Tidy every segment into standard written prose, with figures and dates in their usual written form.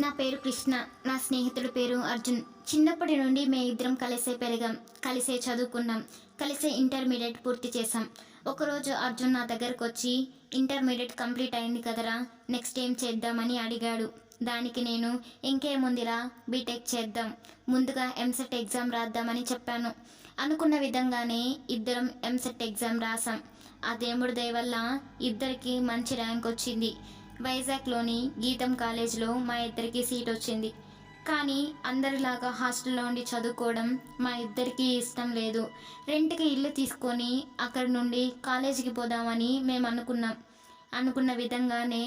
నా పేరు కృష్ణ. నా స్నేహితుడి పేరు అర్జున్. చిన్నప్పటి నుండి ఇద్దరం కలిసే పెరిగాం. కలిసే చదువుకున్నాం. కలిసే ఇంటర్మీడియట్ పూర్తి చేశాం. ఒకరోజు అర్జున్ నా దగ్గరకొచ్చి, ఇంటర్మీడియట్ కంప్లీట్ అయింది కదరా, నెక్స్ట్ ఏం చేద్దామని అడిగాడు. దానికి నేను, ఇంకేముందిరా, బీటెక్ చేద్దాం, ముందుగా ఎంసెట్ ఎగ్జామ్ రాద్దామని చెప్పాను. అనుకున్న విధంగానే ఇద్దరం ఎంసెట్ ఎగ్జామ్ రాసాం. ఆ దేవుడి దయ వల్ల ఇద్దరికి మంచి ర్యాంక్ వచ్చింది. వైజాగ్లోని గీతం కాలేజ్లో మా ఇద్దరికి సీట్ వచ్చింది. కానీ అందరిలాగా హాస్టల్లో ఉండి చదువుకోవడం మా ఇద్దరికి ఇష్టం లేదు. రెంట్కి ఇల్లు తీసుకొని అక్కడి నుండి కాలేజీకి పోదామని మేము అనుకున్న విధంగానే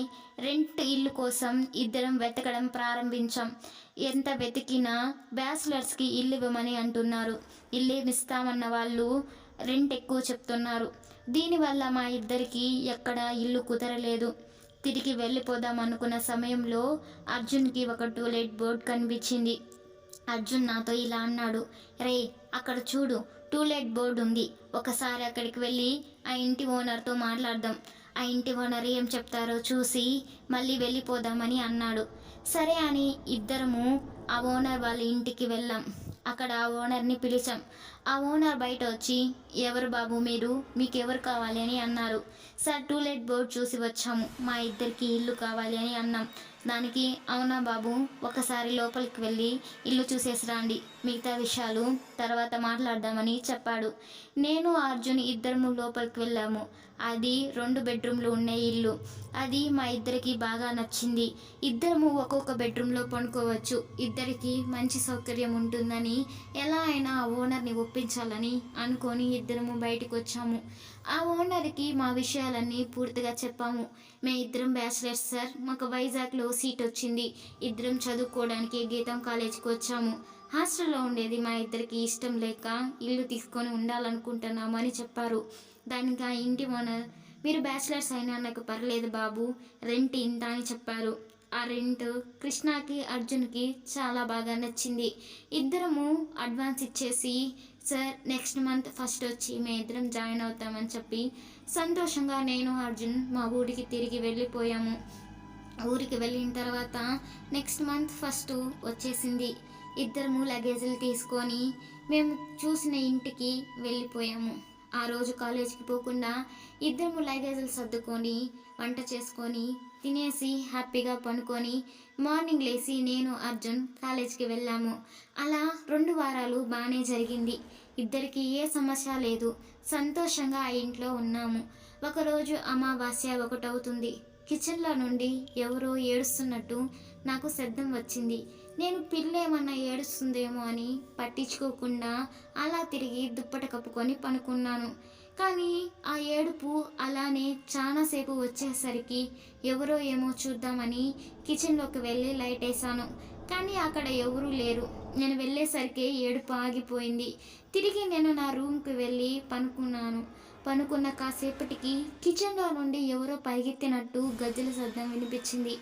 రెంట్ ఇల్లు కోసం ఇద్దరం వెతకడం ప్రారంభించాం. ఎంత వెతికినా బ్యాచిలర్స్కి ఇల్లు ఇవ్వమని అంటున్నారు. ఇల్లు ఇస్తామన్న వాళ్ళు రెంట్ ఎక్కువ చెప్తున్నారు. దీనివల్ల మా ఇద్దరికి ఎక్కడ ఇల్లు కుదరలేదు. తిరిగి వెళ్ళిపోదాం అనుకున్న సమయంలో అర్జున్కి ఒక టూలెట్ బోర్డ్ కనిపించింది. అర్జున్ నాతో ఇలా అన్నాడు, రే, అక్కడ చూడు, టూలెట్ బోర్డు ఉంది. ఒకసారి అక్కడికి వెళ్ళి ఆ ఇంటి ఓనర్తో మాట్లాడదాం. ఆ ఇంటి ఓనర్ ఏం చెప్తారో చూసి మళ్ళీ వెళ్ళిపోదామని అన్నాడు. సరే అని ఇద్దరము ఆ ఓనర్ వాళ్ళ ఇంటికి వెళ్ళాం. అక్కడ ఆ ఓనర్ని పిలిచాం. ఆ ఓనర్ బయట వచ్చి, ఎవరు బాబు మీరు, మీకు ఎవరు కావాలి అని అన్నారు. సార్, టూలెట్ బోర్డ్ చూసి వచ్చాము, మా ఇద్దరికి ఇల్లు కావాలి అని అన్నాం. దానికి, అవునా బాబు, ఒకసారి లోపలికి వెళ్ళి ఇల్లు చూసేసి రండి, మిగతా విషయాలు తర్వాత మాట్లాడదామని చెప్పాడు. నేను అర్జున్ ఇద్దరము లోపలికి వెళ్ళాము. అది 2 బెడ్రూమ్లు ఉన్న ఇల్లు. అది మా ఇద్దరికి బాగా నచ్చింది. ఇద్దరము ఒక్కొక్క బెడ్రూమ్లో పడుకోవచ్చు. ఇద్దరికి మంచి సౌకర్యం ఉంటుందని, ఎలా అయినా ఆ ఓనర్ని ఒప్పించాలని అనుకొని ఇద్దరము బయటకు వచ్చాము. ఆ ఓనర్కి మా విషయాలన్నీ పూర్తిగా చెప్పాము. మేము ఇద్దరం బ్యాచిలర్స్ సార్, మాకు వైజాగ్లో సీట్ వచ్చింది, ఇద్దరం చదువుకోవడానికి గీతం కాలేజీకి వచ్చాము. హాస్టల్లో ఉండేది మా ఇద్దరికి ఇష్టం లేక ఇల్లు తీసుకొని ఉండాలనుకుంటున్నాము అని చెప్పారు. దానికి ఆ ఇంటి ఓనర్, మీరు బ్యాచిలర్స్ అయినా నాకు పర్లేదు బాబు, రెంట్ ఇంత అని చెప్పారు. ఆ రెంట్ కృష్ణకి అర్జున్కి చాలా బాగా నచ్చింది. ఇద్దరము అడ్వాన్స్ ఇచ్చేసి, సార్ నెక్స్ట్ మంత్ ఫస్ట్ వచ్చి మేము ఇద్దరం జాయిన్ అవుతామని చెప్పి సంతోషంగా నేను అర్జున్ మా ఊరికి తిరిగి వెళ్ళిపోయాము. ఊరికి వెళ్ళిన తర్వాత నెక్స్ట్ మంత్ ఫస్ట్ వచ్చేసింది. ఇద్దరము లగేజీలు తీసుకొని మేము చూసిన ఇంటికి వెళ్ళిపోయాము. ఆ రోజు కాలేజీకి పోకుండా ఇద్దరము లగేజీలు సర్దుకొని వంట చేసుకొని తినేసి హ్యాపీగా పనుకొని మార్నింగ్ లేచి నేను అర్జున్ కాలేజీకి వెళ్ళాము. అలా 2 వారాలు బాగానే జరిగింది. ఇద్దరికి ఏ సమస్య లేదు. సంతోషంగా ఆ ఇంట్లో ఉన్నాము. ఒకరోజు అమావాస్య 1 అవుతుంది. కిచెన్లో నుండి ఎవరో ఏడుస్తున్నట్టు నాకు శబ్దం వచ్చింది. నేను పిల్ల ఏమన్నా ఏడుస్తుందేమో అని పట్టించుకోకుండా అలా తిరిగి దుప్పట కప్పుకొని పనుకున్నాను. కానీ ఆ ఏడుపు అలానే చాలాసేపు వచ్చేసరికి ఎవరో ఏమో చూద్దామని కిచెన్లోకి వెళ్ళి లైట్ వేసాను. కానీ అక్కడ ఎవరూ లేరు. నేను వెళ్ళేసరికి ఏడుపు ఆగిపోయింది. తిరిగి నేను నా రూమ్కి వెళ్ళి పనుకున్న కాసేపటికి కిచెన్లో నుండి ఎవరో పరిగెత్తినట్టు గజ్జల శబ్దం వినిపించింది.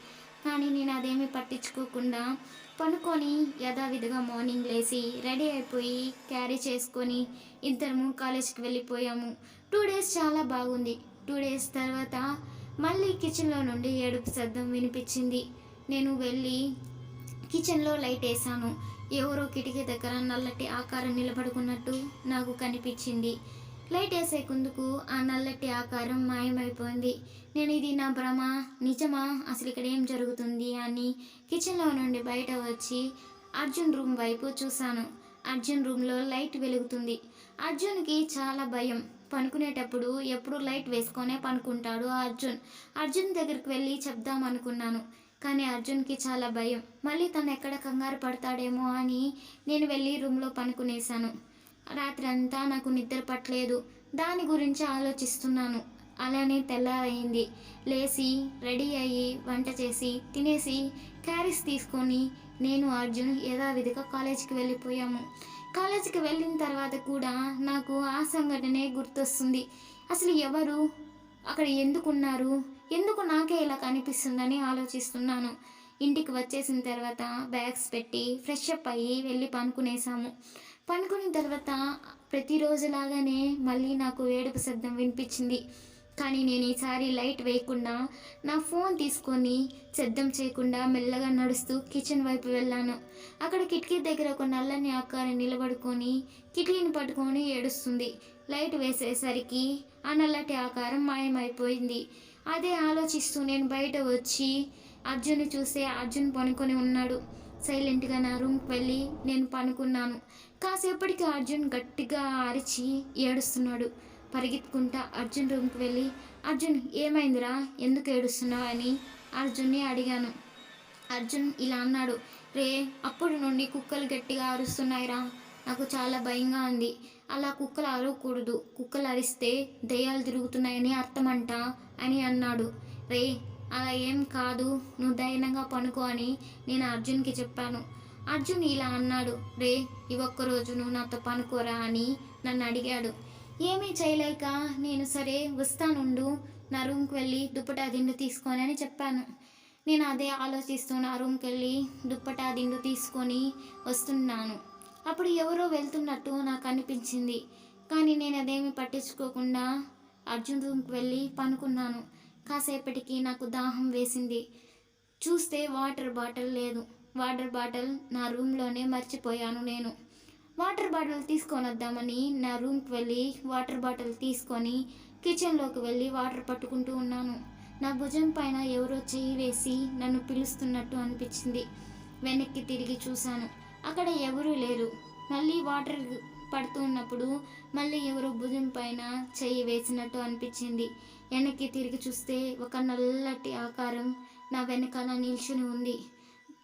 కానీ నేను అదేమీ పట్టించుకోకుండా పనుకొని యథావిధిగా మార్నింగ్ లేచి రెడీ అయిపోయి క్యారీ చేసుకొని ఇద్దరము కాలేజ్కి వెళ్ళిపోయాము. 2 డేస్ చాలా బాగుంది. 2 డేస్ తర్వాత మళ్ళీ కిచెన్లో నుండి ఏడుపు శబ్దం వినిపించింది. నేను వెళ్ళి కిచెన్లో లైట్ వేసాను. ఎవరో కిటికీ దగ్గర నల్లటి ఆకారం నిలబడుకున్నట్టు నాకు కనిపించింది. లైట్ వేసే కుందుకు ఆ నల్లటి ఆకారం మాయమైపోయింది. నేను ఇది నా భ్రమ, నిజమా, అసలు ఇక్కడ ఏం జరుగుతుంది అని కిచెన్లో నుండి బయట వచ్చి అర్జున్ రూమ్ వైపు చూశాను. అర్జున్ రూమ్లో లైట్ వెలుగుతుంది. అర్జున్కి చాలా భయం. పనుకునేటప్పుడు ఎప్పుడు లైట్ వేసుకొనే పనుకుంటాడు అర్జున్ దగ్గరికి వెళ్ళి చెప్దామనుకున్నాను. కానీ అర్జున్కి చాలా భయం. మళ్ళీ తను ఎక్కడ కంగారు పడతాడేమో అని నేను వెళ్ళి రూమ్లో పనుకునేశాను. రాత్రి అంతా నాకు నిద్ర పట్టలేదు. దాని గురించి ఆలోచిస్తున్నాను. అలానే తెల్లారైంది. లేచి రెడీ అయ్యి వంట చేసి తినేసి క్యారీస్ తీసుకొని నేను అర్జున్ యథావిధిగా కాలేజీకి వెళ్ళిపోయాము. కాలేజీకి వెళ్ళిన తర్వాత కూడా నాకు ఆ సంఘటనే గుర్తొస్తుంది. అసలు ఎవరు అక్కడ, ఎందుకున్నారు, ఎందుకు నాకే ఇలా కనిపిస్తుందని ఆలోచిస్తున్నాను. ఇంటికి వచ్చేసిన తర్వాత బ్యాగ్స్ పెట్టి ఫ్రెష్ అప్ అయ్యి వెళ్ళి పనుకునేసాము. పనుకున్న తర్వాత ప్రతిరోజులాగానే మళ్ళీ నాకు ఏడుపు శబ్దం వినిపించింది. కానీ నేను ఈసారి లైట్ వేయకుండా నా ఫోన్ తీసుకొని శబ్దం చేయకుండా మెల్లగా నడుస్తూ కిచెన్ వైపు వెళ్ళాను. అక్కడ కిటికీ దగ్గర ఒక నల్లని ఆకారం నిలబడుకొని కిటికీని పట్టుకొని ఏడుస్తుంది. లైట్ వేసేసరికి ఆ నల్లటి ఆకారం మాయమైపోయింది. అదే ఆలోచిస్తూ నేను బయట వచ్చి అర్జున్ని చూస్తే అర్జున్ పనుకొని ఉన్నాడు. సైలెంట్గా నా రూమ్కి వెళ్ళి నేను పనుకున్నాను. కాసేపటికి అర్జున్ గట్టిగా అరిచి ఏడుస్తున్నాడు. పరిగెత్తుకుంటా అర్జున్ రూమ్కి వెళ్ళి, అర్జున్ ఏమైందిరా, ఎందుకు ఏడుస్తున్నావు అని అర్జున్ని అడిగాను. అర్జున్ ఇలా అన్నాడు, రే అప్పటి నుండి కుక్కలు గట్టిగా అరుస్తున్నాయిరా, నాకు చాలా భయంగా ఉంది. అలా కుక్కలు అరవకూడదు, కుక్కలు అరిస్తే దెయ్యాలు తిరుగుతున్నాయని అర్థమంట అని అన్నాడు. రే అలా ఏం కాదు, నువ్వు ధైర్యంగా పనుకో అని నేను అర్జున్కి చెప్పాను. అర్జున్ ఇలా అన్నాడు, రే ఈ ఒక్కరోజు నువ్వు నాతో పనుకోరా అని నన్ను అడిగాడు. ఏమీ చేయలేక నేను సరే వస్తానుండు, నా రూమ్కి వెళ్ళి దుప్పటా దిండు తీసుకొని అని చెప్పాను. నేను అదే ఆలోచిస్తూ నా రూమ్కి వెళ్ళి దుప్పటా దిండు తీసుకొని వస్తున్నాను. అప్పుడు ఎవరో వెళ్తున్నట్టు నాకు అనిపించింది. కానీ నేను అదేమీ పట్టించుకోకుండా అర్జున్ రూమ్కి వెళ్ళి పనుకున్నాను. కాసేపటికి నాకు దాహం వేసింది. చూస్తే వాటర్ బాటిల్ లేదు. వాటర్ బాటిల్ నా రూమ్లోనే మర్చిపోయాను. నేను వాటర్ బాటిల్ తీసుకొని వద్దామని నా రూమ్కి వెళ్ళి వాటర్ బాటిల్ తీసుకొని కిచెన్లోకి వెళ్ళి వాటర్ పట్టుకుంటూ ఉన్నాను. నా భుజం పైన ఎవరో చెయ్యి వేసి నన్ను పిలుస్తున్నట్టు అనిపించింది. వెనక్కి తిరిగి చూశాను, అక్కడ ఎవరూ లేరు. మళ్ళీ వాటర్ పడుతూ ఉన్నప్పుడు మళ్ళీ ఎవరో భుజం పైన చెయ్యి వేసినట్టు అనిపించింది. వెనక్కి తిరిగి చూస్తే ఒక నల్లటి ఆకారం నా వెనకాల నిల్చుని ఉంది.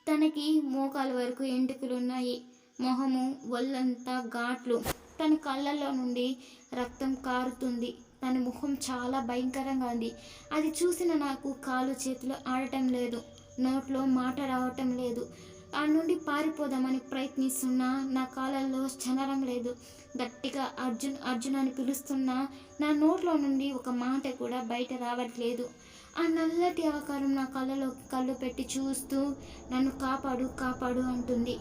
తనకి మోకాల వరకు ఎంటుకలు ఉన్నాయి. మొహము ఒళ్ళంతా ఘాట్లు. తన కళ్ళల్లో నుండి రక్తం కారుతుంది. తన ముఖం చాలా భయంకరంగా ఉంది. అది చూసిన నాకు కాలు చేతులు ఆడటం లేదు, నోట్లో మాట రావటం లేదు. ఆ నుండి పారిపోదామని ప్రయత్నిస్తున్నా నా కాళ్ళల్లో చలనం లేదు. గట్టిగా అర్జున్ అర్జున్ అని పిలుస్తున్నా నా నోట్లో నుండి ఒక మాట కూడా బయట రావట్లేదు. ఆ నల్లటి ఆకారం నా కళ్ళలో కళ్ళు పెట్టి చూస్తూ నన్ను కాపాడు కాపాడు అంటుంది.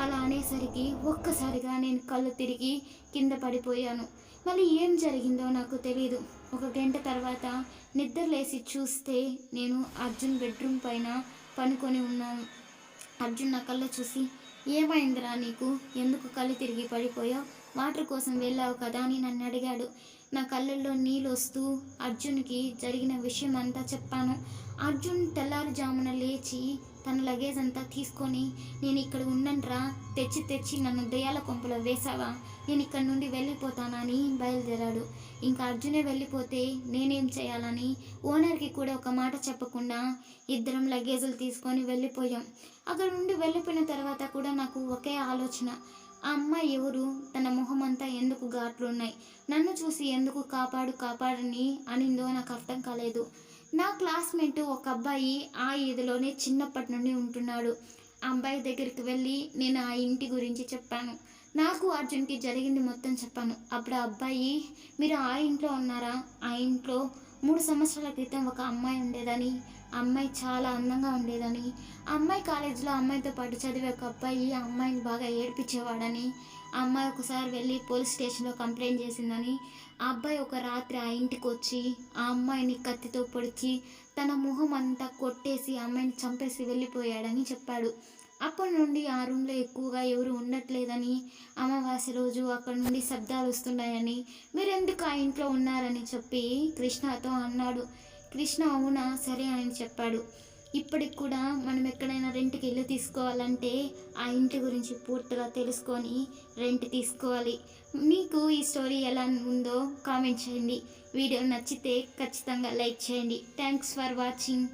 అలా అనేసరికి ఒక్కసారిగా నేను కళ్ళు తిరిగి కింద పడిపోయాను. మళ్ళీ ఏం జరిగిందో నాకు తెలీదు. ఒక గంట తర్వాత నిద్ర లేచి చూస్తే నేను అర్జున్ బెడ్రూమ్ పైన పనుకొని ఉన్నాను. అర్జున్ నా కళ్ళ చూసి, ఏమైందిరా నీకు, ఎందుకు కళ్ళు తిరిగి పడిపోయావు, వాటర్ కోసం వెళ్ళావు కదా అని నన్ను అడిగాడు. నా కళ్ళల్లో నీళ్ళు వస్తూ అర్జున్కి జరిగిన విషయం అంతా చెప్పాను. అర్జున్ తెల్లారుజామున లేచి తన లగేజ్ అంతా తీసుకొని, నేను ఇక్కడ ఉండనురా, తెచ్చి తెచ్చి నన్ను దెయ్యాల కొంపలో వేసావా, నేను ఇక్కడ నుండి వెళ్ళిపోతానని బయలుదేరాడు. ఇంకా అర్జునే వెళ్ళిపోతే నేనేం చేయాలని ఓనర్కి కూడా ఒక మాట చెప్పకుండా ఇద్దరం లగేజులు తీసుకొని వెళ్ళిపోయాం. అక్కడ నుండి వెళ్ళిపోయిన తర్వాత కూడా నాకు ఒకే ఆలోచన, ఆ అమ్మాయి ఎవరు, తన మొహం అంతా ఎందుకు ఘాట్లు ఉన్నాయి, నన్ను చూసి ఎందుకు కాపాడు కాపాడని అనిందో నాకు అర్థం కాలేదు. నా క్లాస్మేట్ ఒక అబ్బాయి ఆ ఈదిలోనే చిన్నప్పటి నుండి ఉంటున్నాడు. ఆ అబ్బాయి దగ్గరికి వెళ్ళి నేను ఆ ఇంటి గురించి చెప్పాను. నాకు అర్జున్కి జరిగింది మొత్తం చెప్పాను. అప్పుడు ఆ అబ్బాయి, మీరు ఆ ఇంట్లో ఉన్నారా, ఆ ఇంట్లో 3 సంవత్సరాల క్రితం ఒక అమ్మాయి ఉండేదని, ఆ అమ్మాయి చాలా అందంగా ఉండేదని, ఆ అమ్మాయి కాలేజీలో అమ్మాయితో పాటు చదివే ఒక అబ్బాయి ఆ అమ్మాయిని బాగా ఏడ్పించేవాడని, ఆ అమ్మాయి ఒకసారి వెళ్ళి పోలీస్ స్టేషన్లో కంప్లైంట్ చేసిందని, ఆ అబ్బాయి ఒక రాత్రి ఆ ఇంటికి వచ్చి ఆ అమ్మాయిని కత్తితో పొడిచి తన ముఖం అంతా కొట్టేసి ఆ అమ్మాయిని చంపేసి వెళ్ళిపోయాడని చెప్పాడు. అప్పటి నుండి ఆ రూమ్లో ఎక్కువగా ఎవరు ఉండట్లేదని, అమావాస్య రోజు అక్కడ నుండి శబ్దాలు వస్తున్నాయని, మీరు ఎందుకు ఆ ఇంట్లో ఉన్నారని చెప్పి కృష్ణతో అన్నాడు. కృష్ణ అవునా సరే అని చెప్పాడు. ఇప్పటికి కూడా మనం ఎక్కడైనా రెంట్కి ఇల్లు తీసుకోవాలంటే ఆ ఇంటి గురించి పూర్తిగా తెలుసుకొని రెంట్ తీసుకోవాలి. మీకు ఈ స్టోరీ ఎలా ఉందో కామెంట్ చేయండి. వీడియో నచ్చితే ఖచ్చితంగా లైక్ చేయండి. Thanks for watching.